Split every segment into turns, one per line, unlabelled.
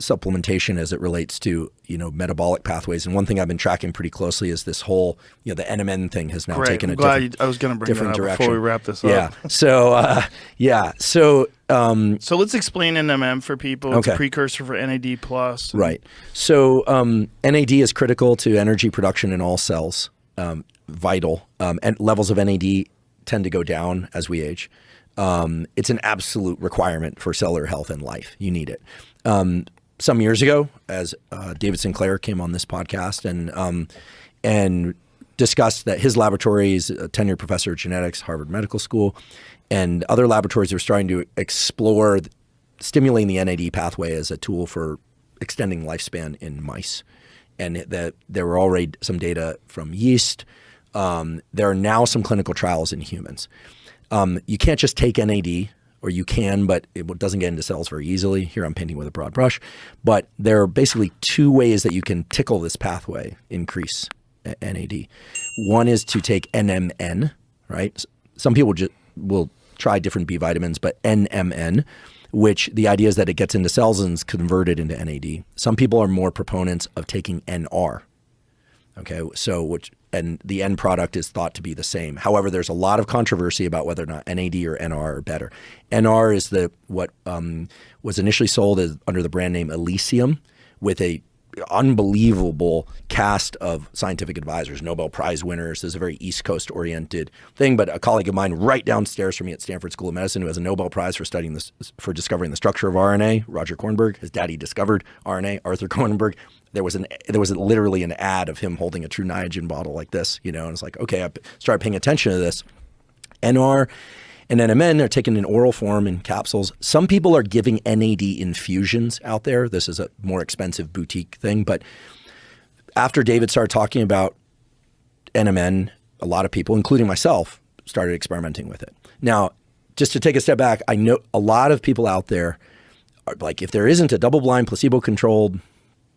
supplementation as it relates to, metabolic pathways. And one thing I've been tracking pretty closely is this whole, the NMN thing has now taken a different
I was going to bring
different
that up
direction
before we wrap this
up.
Yeah.
So
let's explain NMN for people. It's a precursor for NAD+.
Right. So NAD is critical to energy production in all cells, vital. And levels of NAD tend to go down as we age. It's an absolute requirement for cellular health and life. You need it. Some years ago, as David Sinclair came on this podcast and discussed that his laboratory is a tenured professor of genetics, Harvard Medical School, and other laboratories are starting to explore stimulating the NAD pathway as a tool for extending lifespan in mice. And that there were already some data from yeast. There are now some clinical trials in humans. You can't just take NAD, or you can, but it doesn't get into cells very easily. Here I'm painting with a broad brush. But there are basically two ways that you can tickle this pathway, increase NAD. One is to take NMN, right? Some people will try different B vitamins, but NMN, which the idea is that it gets into cells and is converted into NAD. Some people are more proponents of taking NR. Okay, and the end product is thought to be the same. However, there's a lot of controversy about whether or not NAD or NR are better. NR is what was initially sold under the brand name Elysium, with a unbelievable cast of scientific advisors, Nobel Prize winners. This is a very East Coast oriented thing, but a colleague of mine right downstairs from me at Stanford School of Medicine who has a Nobel Prize for discovering the structure of RNA, Roger Kornberg. His daddy discovered RNA, Arthur Kornberg. There was literally an ad of him holding a True Niagen bottle like this, and it's like, okay, I started paying attention to this. NR and NMN are taken in oral form in capsules. Some people are giving NAD infusions out there. This is a more expensive boutique thing. But after David started talking about NMN, a lot of people, including myself, started experimenting with it. Now, just to take a step back, I know a lot of people out there are like, if there isn't a double-blind, placebo-controlled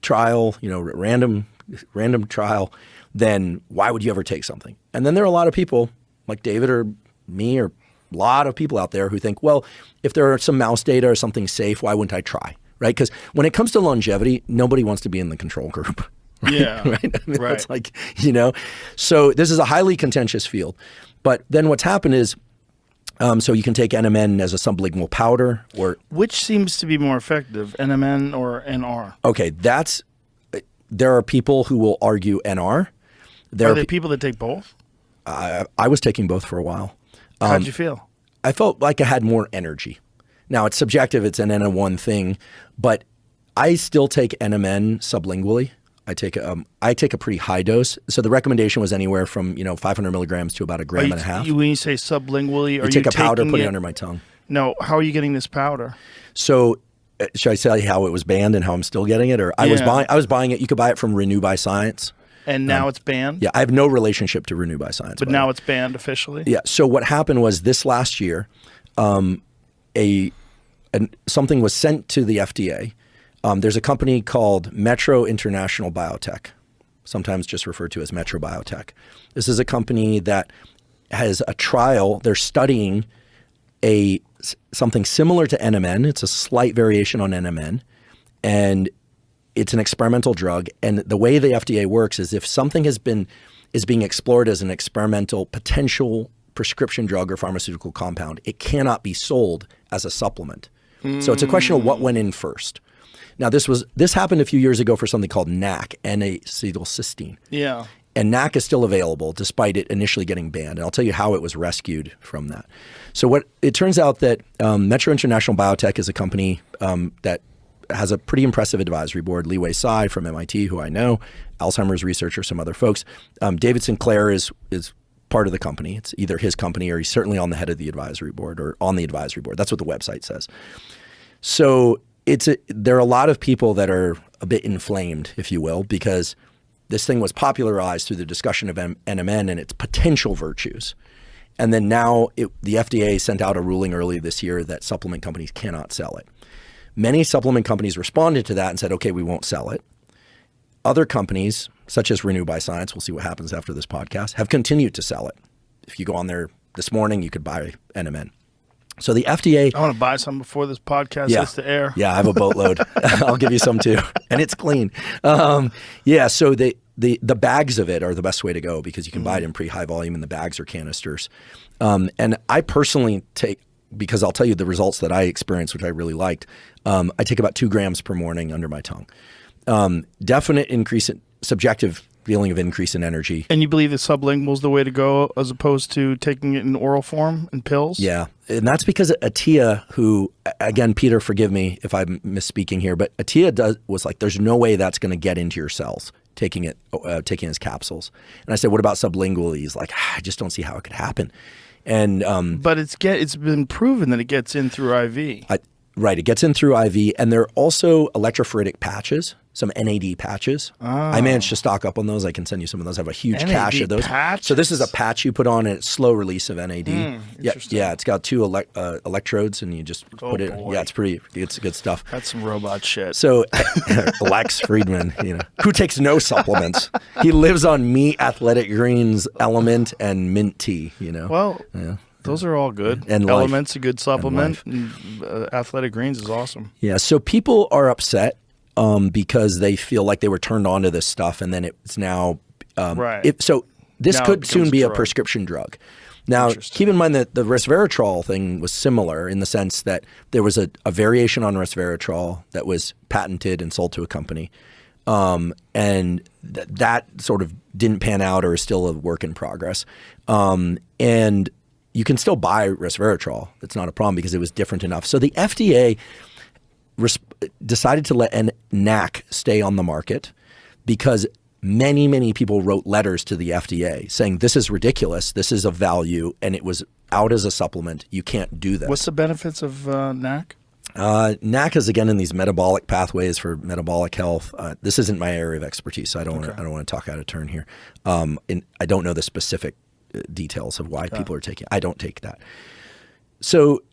trial, random trial, then why would you ever take something? And then there are a lot of people like David or me or a lot of people out there who think, well, if there are some mouse data or something safe, why wouldn't I try, right? Because when it comes to longevity, nobody wants to be in the control group. Right?
Yeah,
right. I mean, it's like, so this is a highly contentious field. But then what's happened is, so you can take NMN as a sublingual powder, or
which seems to be more effective, NMN or NR?
Okay, there are people who will argue NR.
Are there people that take both?
I was taking both for a while.
How'd you feel?
I felt like I had more energy. Now, it's subjective. It's an N1 thing. But I still take NMN sublingually. I take a pretty high dose. So the recommendation was anywhere from 500 milligrams to about a gram and a half.
When you say sublingually, are you
take a powder, put it under my tongue.
No, how are you getting this powder?
So should I tell you how it was banned and how I'm still getting it? Or I was buying it. You could buy it from Renew by Science.
And now it's banned?
Yeah, I have no relationship to Renew by Science.
But now it's banned officially?
Yeah. So what happened was this last year, something was sent to the FDA. There's a company called Metro International Biotech, sometimes just referred to as Metro Biotech. This is a company that has a trial. They're studying something similar to NMN. It's a slight variation on NMN, and it's an experimental drug. And the way the FDA works is if something is being explored as an experimental potential prescription drug or pharmaceutical compound, it cannot be sold as a supplement. So it's a question of what went in first. Now, this happened a few years ago for something called NAC, N-acetylcysteine.
Yeah.
And NAC is still available despite it initially getting banned. And I'll tell you how it was rescued from that. So it turns out that Metro International Biotech is a company that has a pretty impressive advisory board. Li Wei Tsai from MIT, who I know, Alzheimer's researcher, some other folks. David Sinclair is part of the company. It's either his company or he's certainly on the head of the advisory board or on the advisory board. That's what the website says. So there are a lot of people that are a bit inflamed, if you will, because this thing was popularized through the discussion of NMN and its potential virtues. And then now the FDA sent out a ruling early this year that supplement companies cannot sell it. Many supplement companies responded to that and said, okay, we won't sell it. Other companies, such as Renew by Science, we'll see what happens after this podcast, have continued to sell it. If you go on there this morning, you could buy NMN. So the FDA.
I want to buy some before this podcast hits the air.
Yeah, I have a boatload. I'll give you some too, and it's clean. Yeah, so the bags of it are the best way to go because you can buy it in pretty high volume, and the bags are canisters. And I personally take, because I'll tell you the results that I experienced, which I really liked. I take about 2 grams per morning under my tongue. Definite increase in subjective feeling of increase in energy.
And you believe the sublingual is the way to go as opposed to taking it in oral form in pills?
Yeah. And that's because Atia, who, again, Peter, forgive me if I'm misspeaking here, but Atia was like, there's no way that's going to get into your cells, taking his capsules. And I said, what about sublingually? He's like, I just don't see how it could happen. And
but it's been proven that it gets in through IV.
Right. It gets in through IV. And there are also electrophoretic patches, some NAD patches. Oh. I managed to stock up on those. I can send you some of those. I have a huge cache of those.
Patches?
So this is a patch you put on, and it's slow release of NAD. Yeah, it's got 2 electrodes, and you just put it.
Boy.
Yeah, it's good stuff.
That's some robot shit.
So Lex Friedman, who takes no supplements. He lives on meat, athletic greens, element, and mint tea.
Well. Yeah. Those are all good.
And
Element's a good supplement. And athletic greens is awesome.
Yeah. So people are upset because they feel like they were turned on to this stuff, and then it's now
right.
So this
now
could soon be a prescription drug. Now, keep in mind that the resveratrol thing was similar in the sense that there was a variation on resveratrol that was patented and sold to a company, and that sort of didn't pan out or is still a work in progress, and you can still buy resveratrol. It's not a problem because it was different enough. So the FDA decided to let NAC stay on the market because many, many people wrote letters to the FDA saying, this is ridiculous, this is of value, and it was out as a supplement. You can't do this.
What's the benefits of NAC?
NAC is, again, in these metabolic pathways for metabolic health. This isn't my area of expertise, so I don't want to talk out of turn here. I don't know the specific details of why people are taking it. I don't take that. So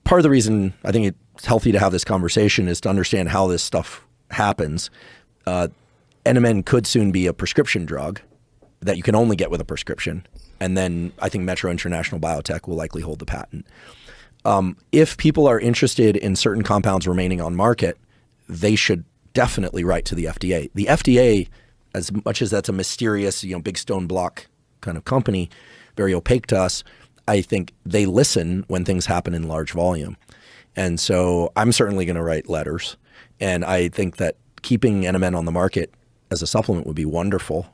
part of the reason I think it's healthy to have this conversation is to understand how this stuff happens. NMN could soon be a prescription drug that you can only get with a prescription. And then I think Metro International Biotech will likely hold the patent. If people are interested in certain compounds remaining on market, they should definitely write to the FDA. The FDA, as much as that's a mysterious, big stone block kind of company, very opaque to us, I think they listen when things happen in large volume. And so I'm certainly going to write letters. And I think that keeping NMN on the market as a supplement would be wonderful.